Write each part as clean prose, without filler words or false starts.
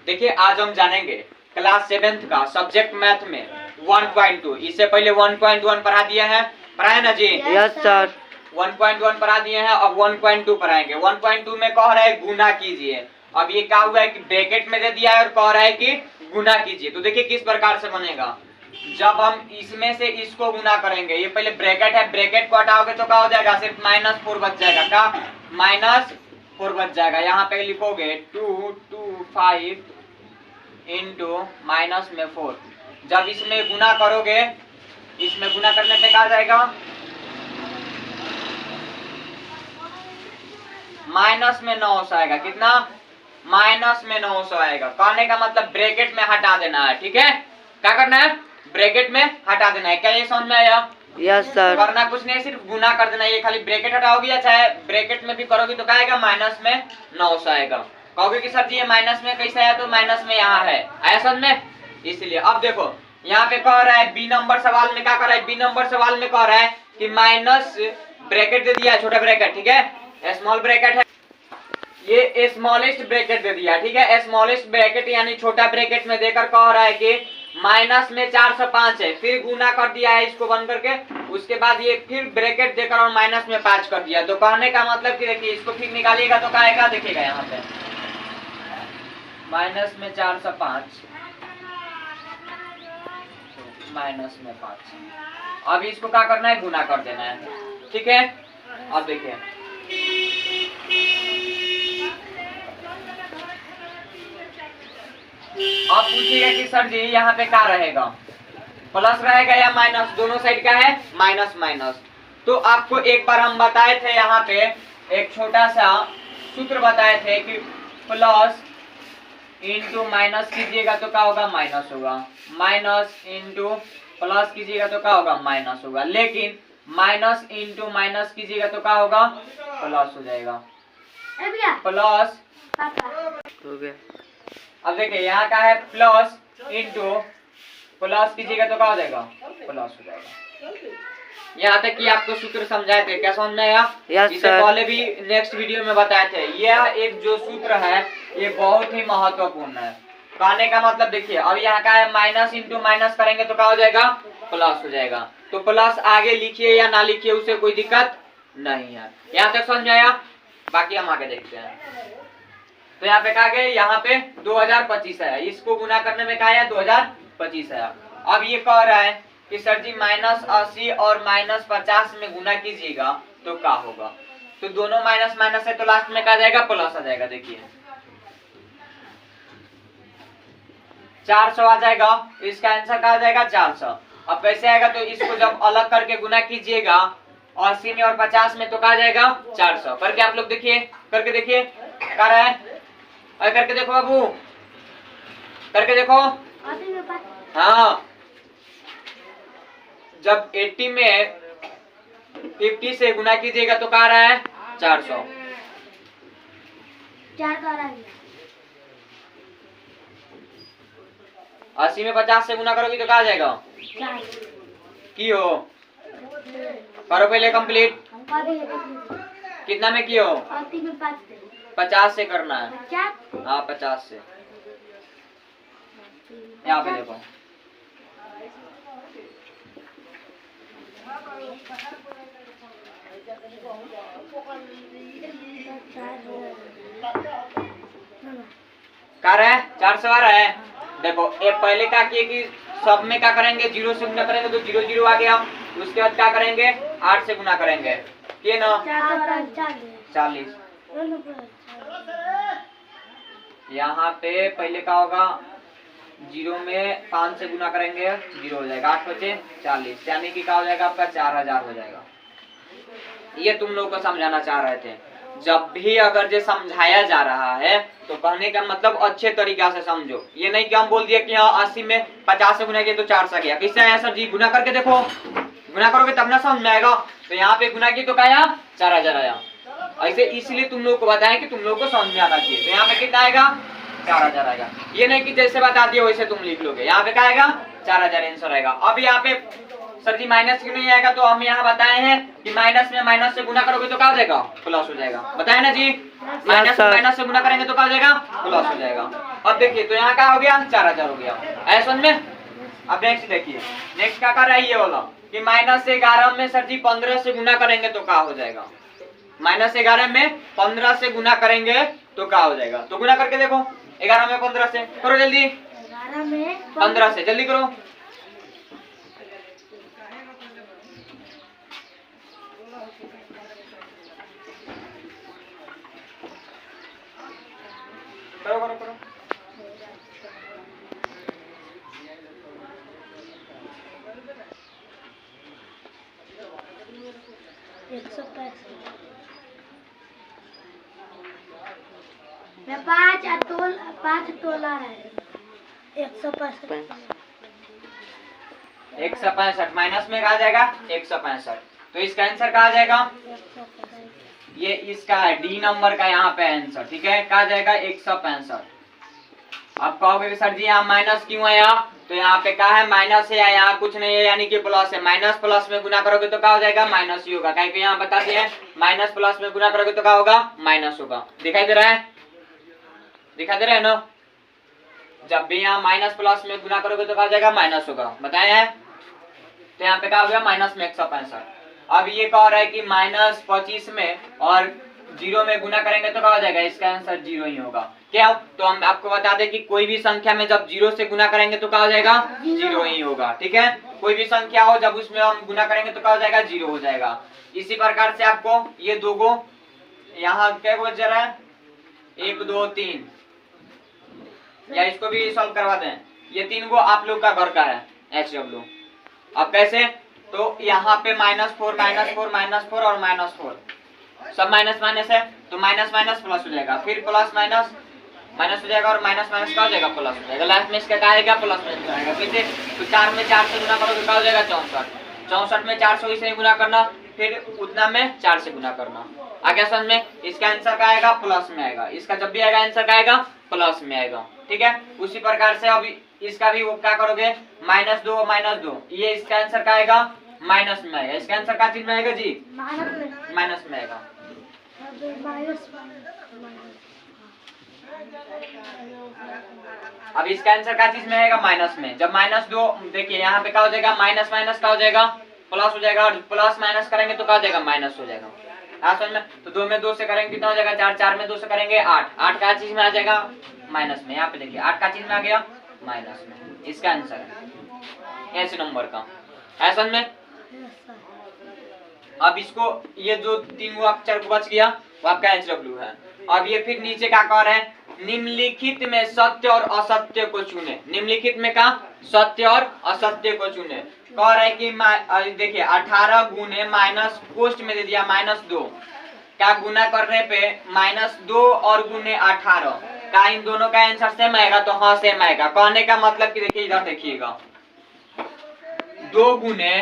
देखिए आज हम जानेंगे क्लास 7th का सब्जेक्ट मैथ में 1.2। इससे पहले 1.1 पढ़ा दिए हैं, पढ़ाए ना जी? Yes sir. 1.1 पढ़ा दिए हैं, अब 1.2 पढ़ाएंगे। 1.2 में कह रहा है गुना कीजिए। अब ये क्या हुआ है कि ब्रैकेट में दे दिया है और कह रहा है कि गुना कीजिए। तो देखिए किस प्रकार से बनेगा। जब हम इसमें से इसको गुना करेंगे, ये पहले ब्रैकेट है, ब्रैकेट को हटाओगे तो क्या हो जाएगा, सिर्फ -4 बच जाएगा। क्या -4 बच जाएगा। यहाँ पे लिखोगे 225 इंटू माइनस में 4। जब इसमें गुना करोगे, इसमें गुना करने पे क्या जाएगा, माइनस में 900 आएगा। कितना? माइनस में 900 आएगा। कहने का मतलब ब्रैकेट में हटा देना है। ठीक है, क्या करना है, ब्रैकेट में हटा देना है। क्या ये समझ में आया? Yes sir. करना कुछ नहीं, सिर्फ गुना कर देना। ये खाली ब्रैकेट हटाओगी या चाहे ब्रैकेट में भी करोगी तो क्या आएगा, माइनस में 900 आएगा। कहोगे कि सर जी ये माइनस में कैसे आया, तो माइनस में यहाँ है, आया समझ में, इसलिए। अब देखो यहाँ पे कह रहा है बी नंबर सवाल में, क्या कर रहा है, बी नंबर सवाल में कह रहा है कि माइनस ब्रैकेट दे दिया है, छोटा ब्रैकेट, ठीक है, स्मॉल ब्रैकेट है, ये स्मॉलेस्ट ब्रैकेट दे दिया, ठीक है, स्मॉलेस्ट ब्रैकेट यानी छोटा ब्रैकेट में देकर कह रहा है कि माइनस में 405 है, फिर गुना कर दिया है इसको बंद करके, उसके बाद ये फिर ब्रैकेट देकर और माइनस में 5 कर दिया। तो कहने का मतलब कि देखिए इसको फिर निकालिएगा तो क्या आएगा, देखिएगा यहाँ पे माइनस में 405 माइनस में 5। अब इसको क्या करना है, गुना कर देना है, ठीक है। अब देखिए अब पूछिएगा कि सर जी यहाँ पे क्या रहेगा, प्लस रहेगा या माइनस, दोनों साइड का है माइनस माइनस। तो आपको एक बार हम बताए थे, यहाँ पे एक छोटा सा सूत्र बताए थे कि प्लस इंटू माइनस कीजिएगा तो क्या होगा, माइनस होगा, माइनस इंटू प्लस कीजिएगा तो क्या होगा, माइनस होगा। लेकिन माइनस इंटू माइनस कीजिएगा तो क्या होगा, प्लस हो जाएगा, प्लस हो गया। अब देखिए यहाँ का है प्लस इंटू प्लस कीजिएगा तो क्या हो जाएगा, प्लस हो जाएगा। यहाँ तक कि आपको सूत्र समझाए थे, क्या समझ में आया? यस इससे सर। पहले भी नेक्स्ट वीडियो में बताए थे। यह एक जो सूत्र है ये बहुत ही महत्वपूर्ण है। कहने का मतलब देखिए अब यहाँ का है माइनस इंटू माइनस करेंगे तो क्या हो जाएगा, प्लस हो जाएगा। तो प्लस आगे लिखिए या ना लिखिए उससे कोई दिक्कत नहीं है। यहाँ तक समझ में आया? बाकी हम आगे देखते हैं। तो यहाँ पे क्या गए, यहाँ पे 2025 है, इसको गुना करने में क्या आया, 2025 है। अब ये कह रहा है कि सर जी -80 और -50 में गुना कीजिएगा तो क्या होगा। तो दोनों माइनस माइनस है तो लास्ट में क्या जाएगा, प्लस आ जाएगा। देखिए 400 आ जाएगा, इसका आंसर क्या आ जाएगा, 400। अब कैसे आएगा, तो इसको जब अलग करके गुना कीजिएगा 80 में और 50 में तो क्या आ जाएगा, 400। करके आप लोग देखिए, करके देखिए, क्या रहा है, अरे करके देखो बाबू, करके देखो। हाँ, जब 80 में 50 से गुना कीजिएगा तो क्या आ रहा है, 400। 80 में 50 से गुना करोगे तो क्या आ जाएगा, की हो, करो पहले कंप्लीट। कितना में की हो, 50 से करना है। हाँ 50 से। यहाँ पे देखो क्या रहा है, 400 आ रहा है। देखो ये पहले क्या किए कि सब में क्या करेंगे, 0 से गुना करेंगे तो 0 0 आ गया। उसके बाद क्या करेंगे, 8 से गुना करेंगे, ये ना 40। यहाँ पे पहले क्या होगा, 0 में 5 से गुना करेंगे 0 हो जाएगा, 8 बचे 40, यानी कि क्या हो जाएगा आपका 4000 हो जाएगा। ये तुम लोग को समझाना चाह रहे थे। जब भी अगर जो समझाया जा रहा है तो कहने का मतलब अच्छे तरीका से समझो। ये नहीं कि हम बोल दिए कि हाँ 80 में 50 से गुना किया तो 400 गया, किससे आया सर जी, गुना करके देखो, गुना करोगे तब ना समझ में आएगा। तो यहाँ पे गुना की तो क्या आया, 4000 आया। ऐसे इसलिए तुम लोग को बताएं कि तुम लोग को समझ में आना चाहिए। तो यहाँ पे कितना आएगा, 4000 आएगा। ये नहीं कि जैसे बता दिए वैसे तुम लिख लोगे। यहाँ पे क्या आएगा, 4000 आंसर आएगा। अब यहाँ पे सर जी माइनस क्यों नहीं आएगा, तो हम यहाँ बताए हैं कि माइनस में माइनस से गुना करोगे तो क्या हो जाएगा, प्लस हो जाएगा। बताए ना जी। Minus sir. माइनस से गुना करेंगे तो क्या हो जाएगा, प्लस हो जाएगा। अब देखिए तो यहाँ क्या हो गया, 4000 हो गया, ऐसा में। अब नेक्स्ट देखिए, नेक्स्ट क्या कर रहा है ये वाला कि -11 में सर जी 15 से गुना करेंगे तो क्या हो जाएगा, -11 में 15 से गुना करेंगे तो क्या हो जाएगा। तो गुना करके देखो, 11 में 15 से करो जल्दी, 11 में 15 से जल्दी करो। करो करो करो। 165 में 5 तोला है 165 165 माइनस में कहा जाएगा 165, तो इसका आंसर कहा जाएगा, ये इसका है डी नंबर का यहाँ पे आंसर, ठीक है, कहा जाएगा 165। अब कहोगे कि सर जी यहाँ माइनस क्यों है, यहाँ तो यहाँ पे कहा है माइनस है, यहाँ कुछ नहीं है यानी कि प्लस है, माइनस प्लस में गुना करोगे तो क्या हो जाएगा, माइनस ही होगा, क्योंकि यहाँ बता दिए माइनस प्लस में गुना करोगे तो क्या होगा, माइनस होगा। दिखाई दे रहा है, दिखाई दे रहा है ना, जब भी यहाँ माइनस प्लस में गुना करोगे तो क्या हो जाएगा, माइनस होगा, बताया है। तो यहाँ पे क्या हो गया, माइनस में 165। अब ये कह रहा है कि -25 में और 0 में गुना करेंगे तो क्या हो जाएगा, इसका आंसर 0 ही होगा। क्या, तो हम आपको बता दें कि कोई भी संख्या में जब 0 से गुना करेंगे तो क्या हो जाएगा, 0 ही होगा, ठीक है। कोई भी संख्या हो जब उसमें हम गुना करेंगे तो क्या हो जाएगा, 0 हो जाएगा। इसी प्रकार से आपको ये दो गो यहाँ क्या बच रहा है, 1 2 3, या इसको भी सॉल्व करवा दें, ये 3 गो आप लोग का घर का है HW। अब कैसे, तो यहाँ पे -4 -4 और -4 सब माइनस माइनस है, तो माइनस माइनस प्लस हो जाएगा, फिर प्लस माइनस माइनस हो जाएगा और माइनस माइनस क्या हो जाएगा, प्लस हो जाएगा। लास्ट में इसका क्या आएगा, प्लस में जाएगा। फिर से तो 4 में 4 से गुना करोगे क्या हो जाएगा, 64। 64 में 400 से गुना करना, फिर उतना में 4 से गुना करना। आगे समझ में, इसका आंसर क्या आएगा, प्लस में आएगा। इसका जब भी आएगा आंसर क्या आएगा, प्लस में आएगा, ठीक है। उसी प्रकार से अब इसका भी वो क्या करोगे, -2 ये इसका आंसर क्या आएगा, माइनस में आएगा। इसका आंसर क्या चीज में आएगा जी, माइनस में आएगा। अब इसका आंसर क्या चीज में आएगा, माइनस में। जब -2 देखिए यहाँ पे क्या हो जाएगा, माइनस माइनस क्या हो जाएगा, प्लस हो जाएगा, और प्लस माइनस करेंगे तो क्या हो जाएगा, माइनस हो जाएगा। समझ में, तो 2 में 2 से करेंगे कितना हो जाएगा, 4 4 में 2 से करेंगे 8 8 का चीज में आ जाएगा, माइनस में। यहाँ पे देखिए 8 का चीज में आ गया, माइनस में। इसका आंसर है ऐसे नंबर का, है समझ में। अब इसको ये जो 3 गो अक्षर बच गया वो आपका HW है। अब ये फिर नीचे क्या कह रहे हैं, निम्नलिखित में सत्य और असत्य को चुने। निम्नलिखित में का सत्य और असत्य को चुने। कह रहे हैं कि देखिए 18 गुने माइनस पोस्ट में दे दिया -2 का गुना करने पे -2 और गुने 18 का इन दोनों का आंसर सेम आएगा, तो हाँ सेम आएगा। कहने का मतलब कि देखिए इधर देखिएगा, 2 गुने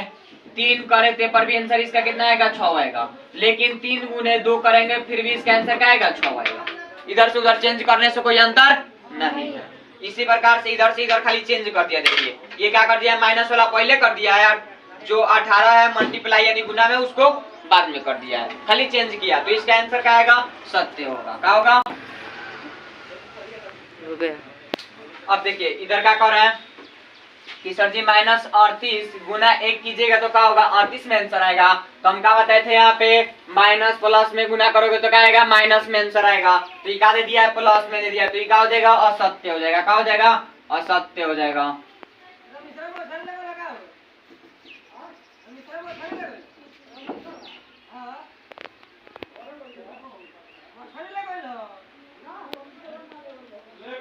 3 करे पर भी आंसर इसका कितना आएगा, 6 आएगा। लेकिन 3 गुने 2 करेंगे फिर भी इसका आंसर क्या आएगा, 6 आएगा। इधर से उधर चेंज करने से कोई अंतर नहीं है। इसी प्रकार से इधर खाली चेंज कर दिया। देखिए ये क्या कर दिया, माइनस वाला पहले कर दिया है, जो 18 है मल्टीप्लाई यानी गुना में उसको बाद में कर दिया है, खाली चेंज किया। तो इसका आंसर क्या आएगा, सत्य होगा। क्या होगा, हो गया। अब देखिए इधर क्या कर रहे हैं कि सर जी -38 गुना 1 कीजिएगा तो क्या होगा, 38 में आंसर आएगा। तो हम क्या बताए थे, यहाँ पे माइनस प्लस में गुना करोगे तो क्या आएगा, माइनस में आंसर आएगा। तो ये क्या दे दिया है, प्लस में दे दिया, तो ये क्या हो जाएगा, असत्य हो जाएगा। क्या हो जाएगा, असत्य हो जाएगा।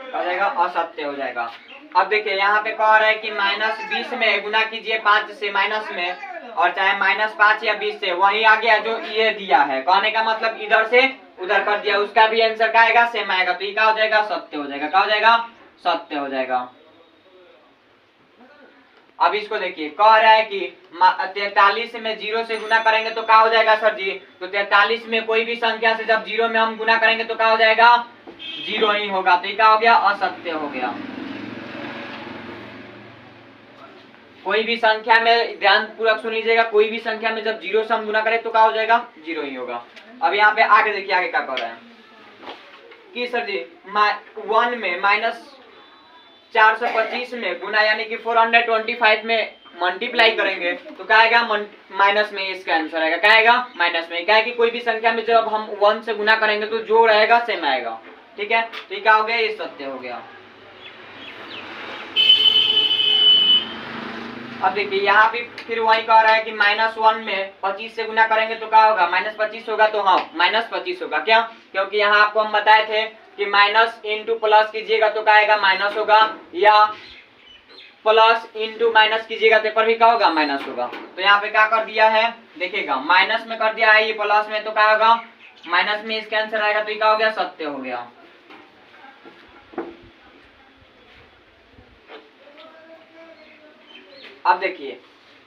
हो जाएगा, असत्य हो जाएगा। अब देखिए यहाँ पे कह रहा है कि -20 में गुना कीजिए 5 से माइनस में, और चाहे -5 या 20 से, वही आ गया जो ये दिया है। कहने का मतलब इधर से उधर कर दिया, उसका भी आंसर क्या आएगा, सेम आएगा। तो ये क्या हो जाएगा, सत्य हो जाएगा। क्या हो जाएगा, सत्य हो जाएगा। अब इसको देखिए, कह रहा है कि 43 में 0 से गुना करेंगे तो क्या हो जाएगा सर जी, तो 43 में कोई भी संख्या से जब 0 में हम गुना करेंगे तो क्या हो जाएगा, 0 ही होगा। तो ये क्या हो गया, असत्य हो गया। कोई भी संख्या में, ध्यान पूर्वक सुन लीजिएगा, कोई भी संख्या में जब 0 से हम गुना करें तो क्या हो जाएगा, 0 ही होगा। अब यहाँ पे आगे देखिए, आगे क्या कर रहा है, कि सर जी 1 में माइनस 425 में गुना यानी कि 425 में मल्टीप्लाई करेंगे तो क्या आएगा माइनस में, इसका आंसर आएगा क्या आएगा माइनस में। क्या है कि कोई भी संख्या में जब हम 1 से गुना करेंगे तो जो रहेगा सेम आएगा, ठीक है। तो ये क्या हो गया, ये सत्य हो गया। अब देखिए यहाँ पे फिर वही कह रहा है कि -1 में 25 से गुना करेंगे तो क्या होगा, -25 होगा। तो हाँ -25 होगा, क्या, क्योंकि यहाँ आपको हम बताए थे कि माइनस इंटू प्लस कीजिएगा तो क्या आएगा माइनस होगा, या प्लस इंटू माइनस कीजिएगा तो पर भी क्या होगा माइनस होगा। तो यहाँ पे क्या कर दिया है देखिएगा, माइनस में कर दिया है, ये प्लस में तो क्या होगा माइनस में, इसका आंसर आएगा। तो ये क्या हो गया, सत्य हो गया। अब देखिए,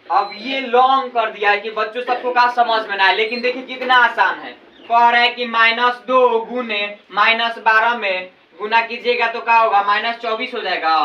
अब ये लॉन्ग कर दिया है कि बच्चों सबको का समझ में ना आए, लेकिन देखिए कितना आसान है। कह रहा है कि -2 गुने -12 में गुना कीजिएगा तो क्या होगा -24 हो जाएगा,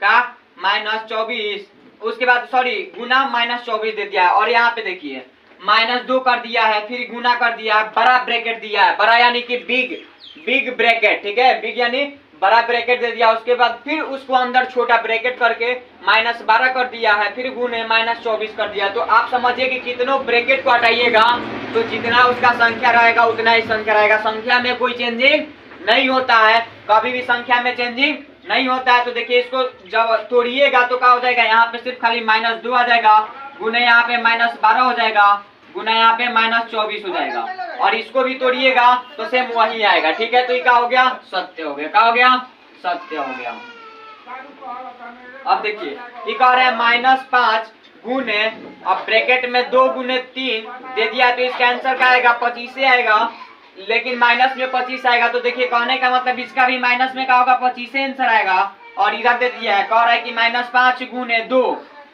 का -24, उसके बाद सॉरी गुना -24 दे दिया है। और यहाँ पे देखिए -2 कर दिया है, फिर गुना कर दिया है, बड़ा ब्रैकेट दिया है, बड़ा यानी कि बिग ब्रैकेट, ठीक है, बिग यानी बड़ा ब्रैकेट दे दिया। उसके बाद फिर उसको अंदर छोटा ब्रैकेट करके -12 कर दिया है, फिर गुने -24 कर दिया। तो आप समझिए कि कितनों ब्रैकेट को हटाइएगा तो जितना उसका संख्या रहेगा उतना ही संख्या रहेगा। संख्या में कोई चेंजिंग नहीं होता है, कभी भी संख्या में चेंजिंग नहीं होता है। तो देखिए इसको जब तोड़िएगा तो क्या हो जाएगा, यहाँ पे सिर्फ खाली -2 आ जाएगा, गुने यहाँ पे -12 हो जाएगा, गुना यहाँ पे -24 हो जाएगा। और इसको भी तोड़िएगा तो सेम वही आएगा, ठीक है। तो ये क्या हो गया, सत्य हो गया। क्या हो गया, सत्य हो गया। अब देखिए ये कह रहा है -5 गुने, अब ब्रैकेट में 2 गुने 3 दे दिया तो इसका आंसर क्या आएगा 25 से आएगा, लेकिन माइनस में 25 आएगा। तो देखिए कहने का मतलब इसका भी माइनस में क्या होगा 25 से आंसर आएगा। और इधर दे दिया है, कह रहा है कि -5 गुने 2,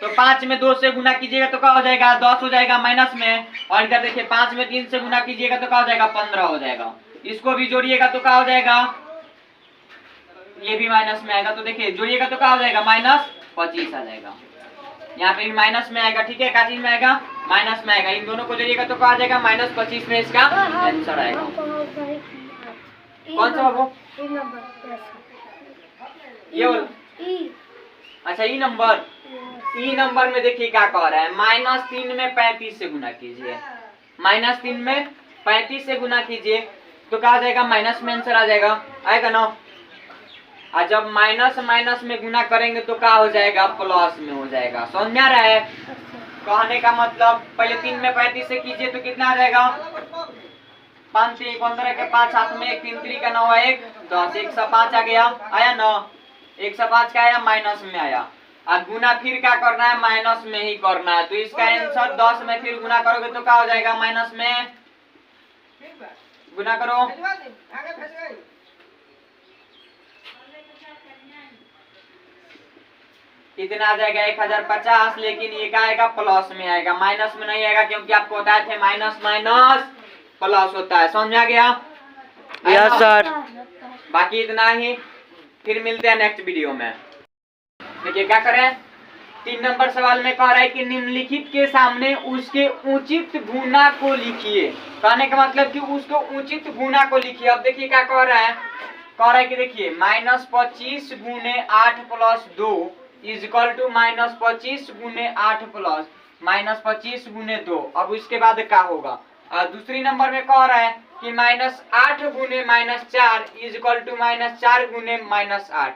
तो 5 में 2 से गुना कीजिएगा तो क्या हो जाएगा 10 हो जाएगा माइनस में। और इधर देखिए 5 में 3 से गुना कीजिएगा तो क्या हो जाएगा 15 हो जाएगा। इसको भी जोड़िएगा तो क्या हो जाएगा, ये भी माइनस में आएगा। तो देखिए जोड़िएगा तो क्या हो जाएगा -25 आ जाएगा। यहाँ पे भी माइनस में आएगा, ठीक है, क्या चीज में आएगा माइनस में आएगा। इन दोनों को जोड़िएगा तो क्या आ जाएगा -25 में इसका आंसर आएगा। कौन सा बाबू, ये अच्छा ई नंबर, ई नंबर में देखिए क्या कह रहा है, -3 में 35 से गुना कीजिए, -3 में 35 से गुना कीजिए तो क्या आ जाएगा माइनस में आंसर आ जाएगा, आएगा ना। और जब माइनस माइनस में गुना करेंगे तो क्या हो जाएगा प्लस में हो जाएगा। समझ में आ रहा है कहने का मतलब, पहले 3 में 35 से कीजिए तो कितना आ जाएगा 5 3 15 के 5 हाथ में 1 3 3 का 9 1 10 105 आ गया, आया ना 105 का आया माइनस में आया। और गुना फिर क्या करना है माइनस में ही करना है। तो इसका आंसर 10 में फिर गुना करोगे तो क्या हो जाएगा माइनस में, गुना करो कितना आ जाएगा 1050, लेकिन ये क्या आएगा प्लस में आएगा, माइनस में नहीं आएगा, क्योंकि आपको बताए थे माइनस माइनस प्लस होता है। समझ आ गया यस सर। बाकी इतना ही, फिर मिलते हैं नेक्स्ट वीडियो में। देखिए क्या करें, 3 नंबर सवाल में कह रहा है कि निम्नलिखित के सामने उसके उचित गुना को लिखिए। कहने का मतलब कि उसको उचित गुना को लिखिए। अब देखिए क्या कह रहा है कि देखिए -25 गुने 8 + 2 इजकल टू -25 गुने 8 प्लस -25 गुने 2। अब उसके बाद क्या होगा, दूसरी नंबर में कह रहा है कि -8 गुने -4 इजकल टू -4 गुने -8।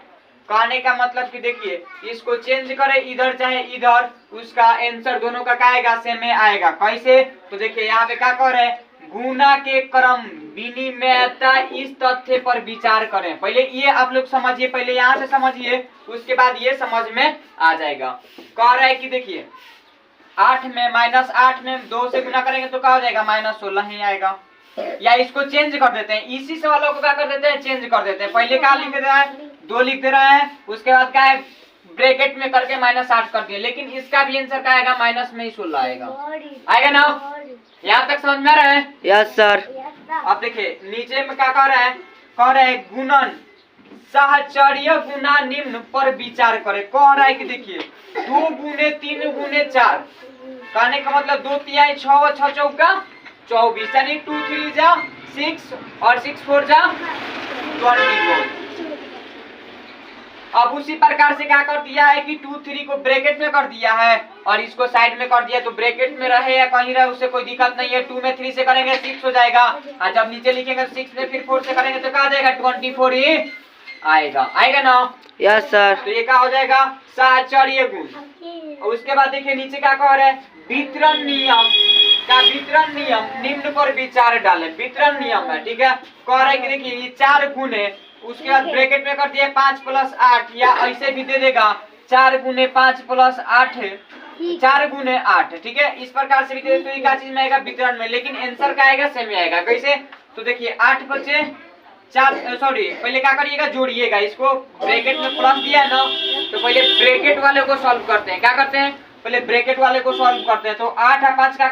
कहने का मतलब कि देखिए इसको चेंज करें इधर चाहे इधर, उसका आंसर दोनों का क्या आएगा सेम आएगा। कैसे, तो देखिए यहाँ पे क्या कह रहे हैं, गुना के क्रम विनिमयता इस तथ्य पर विचार करें। पहले ये आप लोग समझिए, पहले यहाँ से समझिए, उसके बाद ये समझ में आ जाएगा। कह रहा है कि देखिए 8 में -8 में 2 से गुना करेंगे तो क्या हो जाएगा -16 ही आएगा। या इसको चेंज कर देते हैं, इसी सवालों को क्या कर देते हैं चेंज कर देते हैं। पहले क्या लिख दे रहा है 2 लिख दे रहा है, उसके बाद क्या है ब्रैकेट में करके -8 कर दिए, लेकिन इसका भी आंसर क्या आएगा माइनस में ही 16 आएगा। आएगा ना, यहाँ तक समझ में आ रहा है? Yes sir. अब देखिए नीचे में क्या कह रहा है गुणन साहचर्य गुना निम्न पर विचार करें। कह रहा है कि देखिए 2 गुने 3 गुने 4, कहने का मतलब 2 तिहाई 6 6 चौका 24, यानी 2 3 जा 6 और 6 4 जा 24। अब उसी प्रकार से क्या कर दिया है कि 2 3 को ब्रैकेट में कर दिया है और इसको साइड में कर दिया, तो ब्रैकेट में रहे या कहीं रहे उससे कोई दिक्कत नहीं है। 2 में 3 से करेंगे 6 हो जाएगा, और जब नीचे लिखेंगे 6 में फिर 4 से करेंगे तो क्या आ जाएगा 24 ही आएगा। आएगा ना? Yes sir. तो ये क्या हो जाएगा साहचर्य गुण। और उसके बाद देखिए नीचे क्या कह रहा है, वितरण नियम का वितरण नियम निम्न पर विचार डाले। वितरण नियम है, ठीक है। कह रहा है कि देखिए ये 4 गुण है, उसके बाद ब्रैकेट में कर दिया 5 + 8, या ऐसे भी दे देगा 4 × 5 + 8 है 4 × 8, ठीक है। इस प्रकार से भी दे, तो ये क्या चीज में आएगा वितरण में, लेकिन आंसर का आएगा सेम आएगा। कैसे? तो देखिए 8 बचे 4, सॉरी पहले क्या करिएगा जोड़िएगा, इसको ब्रैकेट में प्लस दिया है ना, तो पहले ब्रैकेट वाले को सॉल्व करते हैं। क्या करते हैं? पहले ब्रैकेट वाले को सॉल्व करते हैं। तो 8 और 5 क्या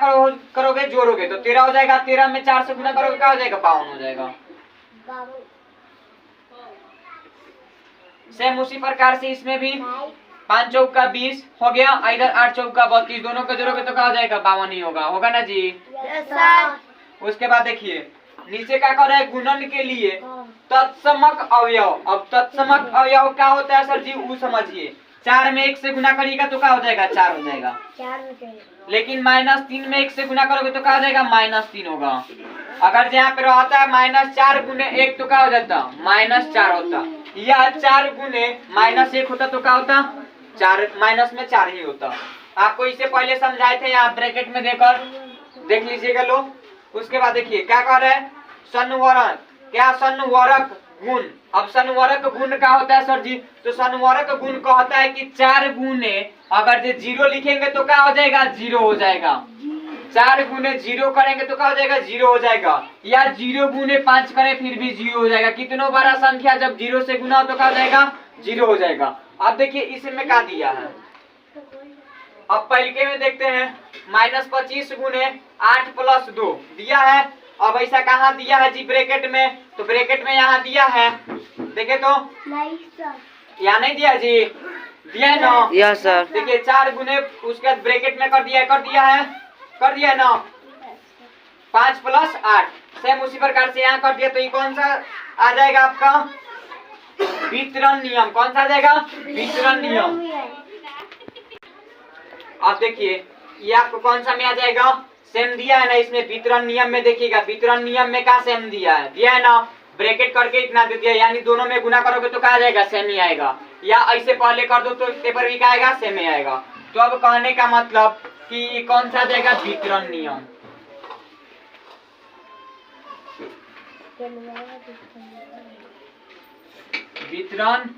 करोगे जोड़ोगे तो 13 हो जाएगा, 13 में 4 से गुना करोगे क्या हो जाएगा 52 हो जाएगा। सेम उसी प्रकार से इसमें भी 5 चौका 20 हो गया, इधर 8 चौका 32, दोनों को जोड़ोगे तो क्या हो जाएगा 52 ही होगा ना जी। उसके बाद देखिए नीचे क्या कर रहा है, गुणन के लिए तत्समक अवयव। अब तत्समक अवयव क्या होता है सर जी, वो समझिए। 4 में 1 से गुना करिएगा तो क्या हो जाएगा 4 हो जाएगा, लेकिन -3 में 1 से गुना करोगे तो क्या हो जाएगा -3 होगा। अगर यहाँ पे रहता है -4 × 1 तो क्या हो जाता -4 होता, या 4 × -1 होता तो क्या होता 4, माइनस में 4 ही होता। आपको इसे पहले समझाए थे, यहाँ ब्रैकेट में देकर देख लीजिएगा लोग। उसके बाद देखिए क्या कह रहा है, संवरक। क्या? संवरक गुण। अब संवरक गुण क्या होता है सर जी, तो संवरक गुण कहता है कि 4 गुने अगर जो 0 लिखेंगे तो क्या हो जाएगा 0 हो जाएगा, 4 गुने 0 करेंगे तो क्या हो जाएगा 0 हो जाएगा, या 0 × 5 करें फिर भी 0 हो जाएगा। कितनों बड़ा संख्या जब 0 से गुना हो तो क्या हो जाएगा 0 हो जाएगा। अब देखिए इसमें क्या दिया है, अब पहले में देखते हैं -25 × 8 + 2 दिया है। अब ऐसा कहाँ दिया है जी ब्रैकेट में, तो ब्रैकेट में यहाँ दिया है, देखे तो यहाँ नहीं दिया जी, दिया है ना। Yes sir. देखिए 4 गुने उसके बाद ब्रैकेट में कर दिया है ना 5 + 8, सेम उसी प्रकार से यहाँ कर दिया। तो ये कौन सा आ जाएगा आपका वितरण नियम, कौन सा आ जाएगा वितरण नियम। अब देखिए ये आपको कौन सा में आ जाएगा, सेम दिया है ना इसमें वितरण नियम में। देखिएगा वितरण नियम में क्या सेम दिया है ना, ब्रैकेट करके इतना दे दिया, यानी दोनों में गुना करोगे तो क्या आ जाएगा सेम ही आएगा, या ऐसे पहले कर दो तो पेपर भी क्या आएगा सेम ही आएगा। तो अब कहने का मतलब कि कौन सा आ जाएगा वितरण नियम। वितरण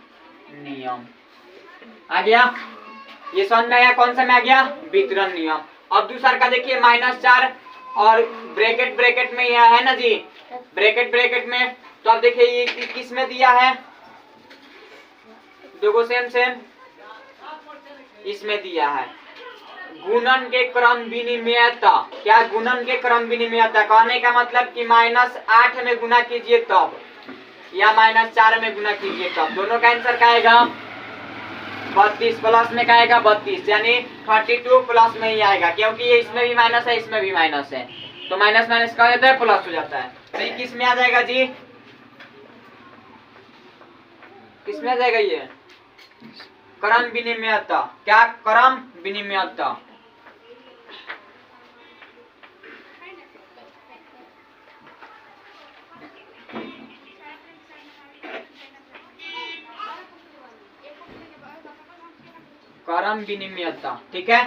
नियम आ गया, ये समझ में आया कौन सा में आ गया वितरण नियम। अब दूसरा का देखिए -4 और ब्रैकेट में यह है ना जी, ब्रैकेट में। तो अब देखिए ये किस में दिया है, देखो सेम इसमें दिया है गुणन के क्रम विनिमयता। क्या? गुणन के क्रम विनिमयता। कहने का मतलब कि -8 में गुना कीजिए तब, या -4 में गुना कीजिए तब, दोनों का आंसर क्या आएगा 32, प्लस में क्या आएगा 32, यानी 32 प्लस में ही आएगा, क्योंकि ये इसमें भी माइनस है इसमें भी माइनस है, तो माइनस माइनस क्या हो जाता है प्लस हो जाता है। तो ये किस में आ जाएगा जी, किस में आ जाएगा ये क्रम विनिमयता। क्या? क्रम विनिमयता। क्रम विनिमयता, ठीक है।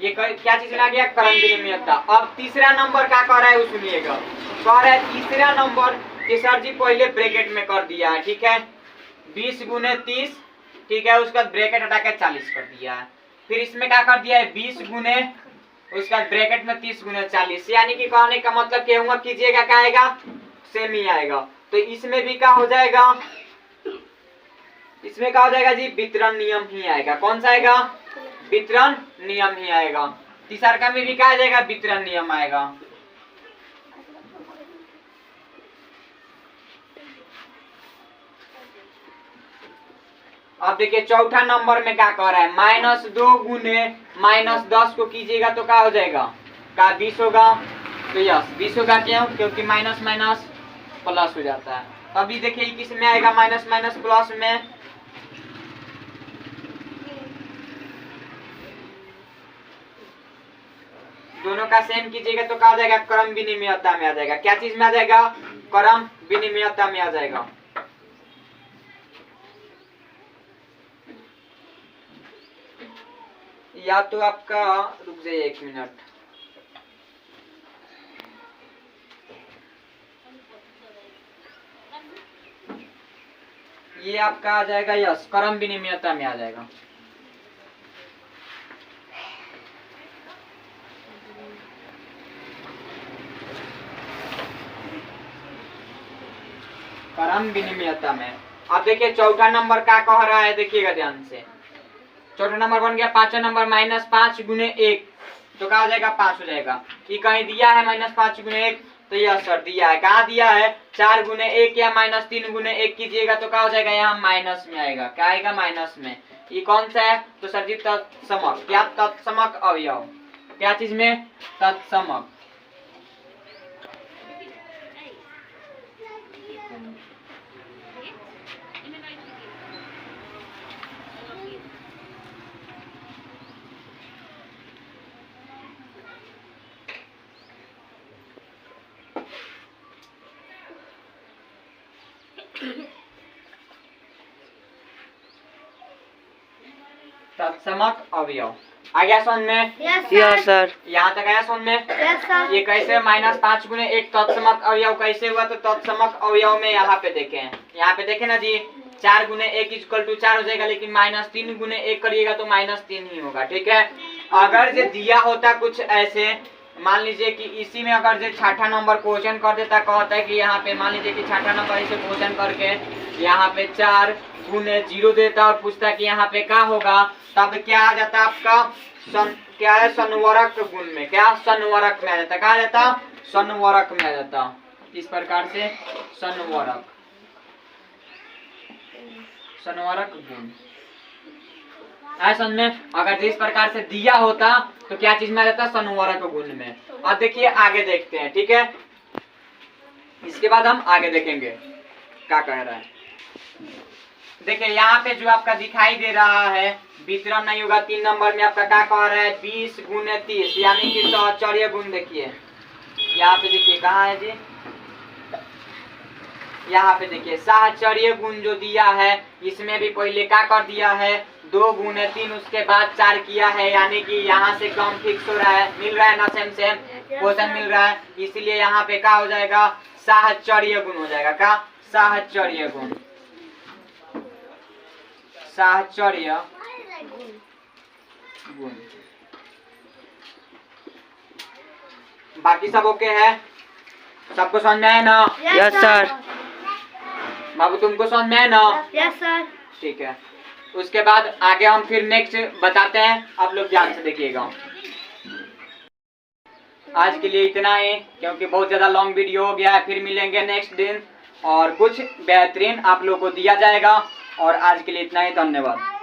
ये क्या चीज में आ गया क्रम विनिमयता। अब तीसरा नंबर क्या कर रहा है वो सुनिएगा। कह रहा है तीसरा नंबर कि सर जी पहले ब्रैकेट में कर दिया है, ठीक है 20 × 30, ठीक है। उसके बाद ब्रैकेट हटा के 40 कर दिया है। फिर इसमें क्या कर दिया है 20 गुने, उसके बाद ब्रैकेट में 30 × 40, यानी कि कहने का मतलब क्या हुआ कीजिएगा क्या आएगा सेम ही आएगा। तो इसमें भी क्या हो जाएगा, इसमें क्या हो जाएगा जी वितरण नियम ही आएगा। कौन सा आएगा वितरण नियम ही आएगा। तीसरा का में भी क्या आ जाएगा वितरण नियम आएगा। अब देखिए चौथा नंबर में क्या कह रहा है -2 गुने -10 को कीजिएगा तो क्या हो जाएगा का 20 होगा। तो यस 20 होगा, क्यों? क्योंकि माइनस माइनस प्लस हो जाता है। अभी देखिए किस में आएगा, माइनस माइनस प्लस में। दोनों का सेम कीजिएगा तो क्या आ जाएगा, क्रम विनिमयता में आ जाएगा। क्या चीज में आ जाएगा, क्रम विनिमयता में आ जाएगा। या तो आपका, रुक जाइए 1 मिनट, ये आपका आ जाएगा यस, क्रम विनिमयता में आ जाएगा। क्रम विनिमयता में। अब देखिए चौथा नंबर क्या कह रहा है, देखिएगा ध्यान से। चौथा नंबर बन गया, पांचवा नंबर -5 गुने 1, तो क्या हो जाएगा, 5 हो जाएगा। ये कहीं दिया है -5 गुने 1, तो यह सर दिया है। कहाँ दिया है, 4 गुने 1 या -3 गुने 1 कीजिएगा तो क्या हो जाएगा, यहाँ माइनस में आएगा। क्या आएगा, माइनस में। ये कौन सा है, तो सर जी तत्समक। क्या, तत्समक अवयव। क्या चीज में, तत्समक। तत्समक अवयव आ गया समझ में? Yes sir. यहाँ तक आया समझ में? Yes sir. ये कैसे -5 गुने 1 तत्समक अवयव कैसे हुआ, तो तत्समक अवयव में यहाँ पे देखें, यहाँ पे देखें ना जी, 4 गुने 1 = 4 हो जाएगा, लेकिन -3 गुने 1 करिएगा तो -3 ही होगा। ठीक है, अगर जो दिया होता कुछ ऐसे, मान लीजिए कि इसी में अगर जो छठा नंबर क्वेश्चन कर देता, कहता है कि यहाँ पे मान लीजिए कि छठा नंबर इसे क्वेश्चन करके यहाँ पे 4 गुने 0 देता और पूछता कि यहाँ पे क्या होगा, तब क्या आ जाता आपका, क्या है, संवरक गुण में। क्या, संवरक में आ जाता। क्या आ जाता, संवरक में आ जाता। इस प्रकार से संवरक, संवरक गुण समझ में। अगर इस प्रकार से दिया होता तो क्या चीज में आ जाता, संवरक गुण में। अब देखिए आगे देखते हैं। ठीक है, इसके बाद हम आगे देखेंगे क्या कह रहा है। देखिए यहाँ पे जो आपका दिखाई दे रहा है, वितरण नहीं होगा। 3 नंबर में आपका क्या कह रहा है, 20 गुने 30, यानी कि सहचर्य गुण। देखिए यहाँ पे, देखिए कहाँ है जी, यहाँ पे देखिए सहचर्य गुण जो दिया है, इसमें भी पहले क्या कर दिया है, 2 गुने 3, उसके बाद 4 किया है, यानी कि यहाँ से क्रम फिक्स हो रहा है, मिल रहा है ना, सेम सेम क्वेश्चन मिल रहा है। इसलिए यहाँ पे क्या हो जाएगा, सहचर्य गुण हो जाएगा। क्या, सहचर्य गुण, सहचर्य गुण। बाकी सब ओके है, सबको समझ में आया ना? Yes sir. बाबू तुमको समझ में आया ना? Yes sir. ठीक है, उसके बाद आगे हम फिर नेक्स्ट बताते हैं, आप लोग ध्यान से देखिएगा। आज के लिए इतना ही, क्योंकि बहुत ज़्यादा लॉन्ग वीडियो हो गया है। फिर मिलेंगे नेक्स्ट दिन और कुछ बेहतरीन आप लोग को दिया जाएगा। और आज के लिए इतना ही, धन्यवाद।